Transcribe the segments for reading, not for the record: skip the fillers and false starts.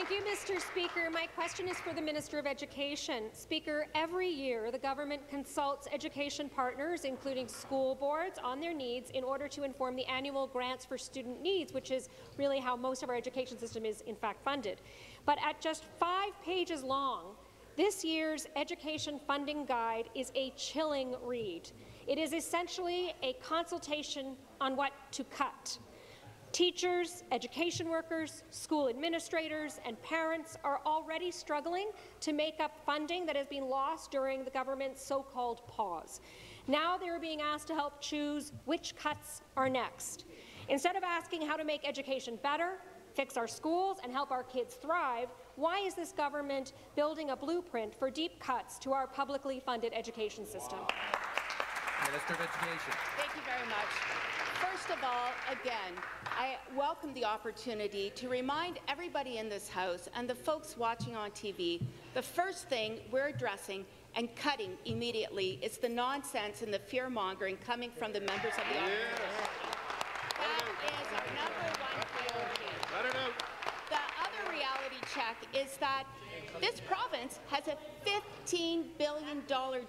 Thank you, Mr. Speaker. My question is for the Minister of Education. Speaker, every year the government consults education partners, including school boards, on their needs in order to inform the annual grants for student needs, which is really how most of our education system is in fact funded. But at just 5 pages long, this year's education funding guide is a chilling read. It is essentially a consultation on what to cut. Teachers, education workers, school administrators, and parents are already struggling to make up funding that has been lost during the government's so-called pause. Now they are being asked to help choose which cuts are next. Instead of asking how to make education better, fix our schools, and help our kids thrive, why is this government building a blueprint for deep cuts to our publicly funded education system? Minister of Education. Thank you very much. First of all, again, I welcome the opportunity to remind everybody in this House and the folks watching on TV, the first thing we're addressing and cutting immediately is the nonsense and the fear-mongering coming from the members of the opposition. That is our #1 priority. The other reality check is that this province has a $15 billion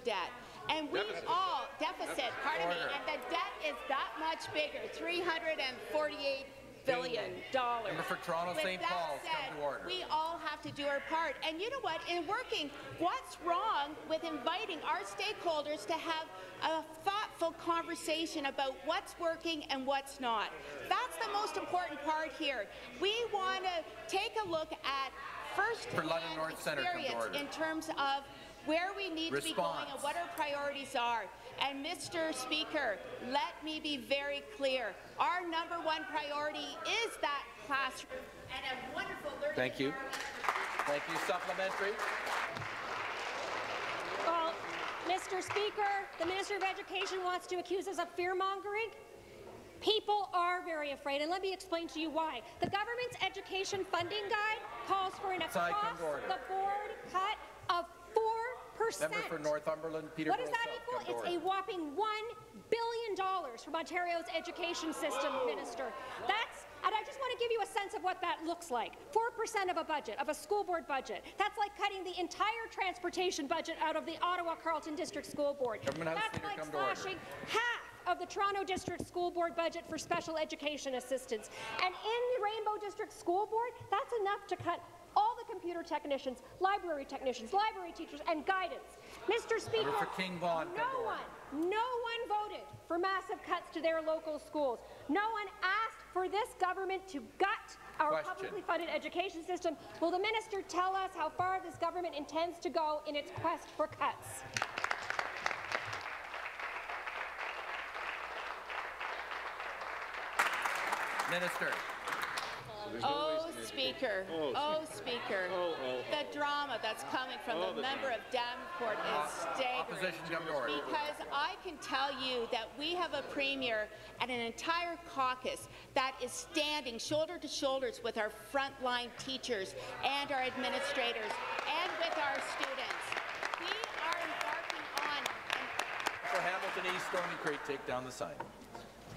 debt. And we all deficit, pardon me, and the debt is that much bigger, $348 billion. Member for Toronto St. Paul's, come to order. We all have to do our part. And you know what? In working, what's wrong with inviting our stakeholders to have a thoughtful conversation about what's working and what's not? That's the most important part here. We want to take a look at first-hand experience in terms of where we need to be going and what our priorities are. And Mr. Speaker, let me be very clear. Our #1 priority is that classroom and a wonderful learning Thank you. Thank you. Supplementary. Well, Mr. Speaker, the Minister of Education wants to accuse us of fear-mongering. People are very afraid, and let me explain to you why. The government's education funding guide calls for an across-the-board cut of 4%. Member for Northumberland, Peterborough. What does that equal? It's a whopping $1 billion from Ontario's education system, Minister. And I just want to give you a sense of what that looks like. 4% of a budget, of a school board budget. That's like cutting the entire transportation budget out of the Ottawa-Carleton District School Board. That's like slashing half of the Toronto District School Board budget for special education assistance. And in the Rainbow District School Board, that's enough to cut all the computer technicians, library teachers, and guidance. Mr. Speaker, no one voted for massive cuts to their local schools. No one asked for this government to gut our publicly funded education system. Will the minister tell us how far this government intends to go in its quest for cuts? Minister. Oh, Speaker. Oh, Speaker. The drama that's coming from the member of Davenport is staggering. Because I can tell you that we have a premier and an entire caucus that is standing shoulder to shoulders with our frontline teachers and our administrators and with our students. We are embarking on... For Hamilton East, Stony Creek, take down the sign.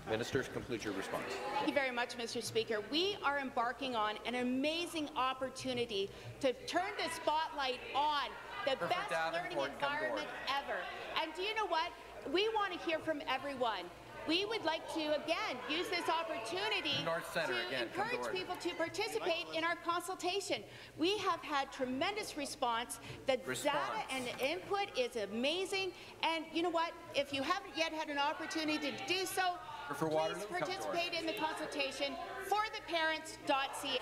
Ministers, complete your response. Thank you very much, Mr. Speaker. We are embarking on an amazing opportunity to turn the spotlight on the best learning environment ever. And do you know what? We want to hear from everyone. We would like to, again, use this opportunity to encourage people to participate in our consultation. We have had tremendous response. The data and the input is amazing. And you know what? If you haven't yet had an opportunity to do so, please participate in the consultation for theparents.ca.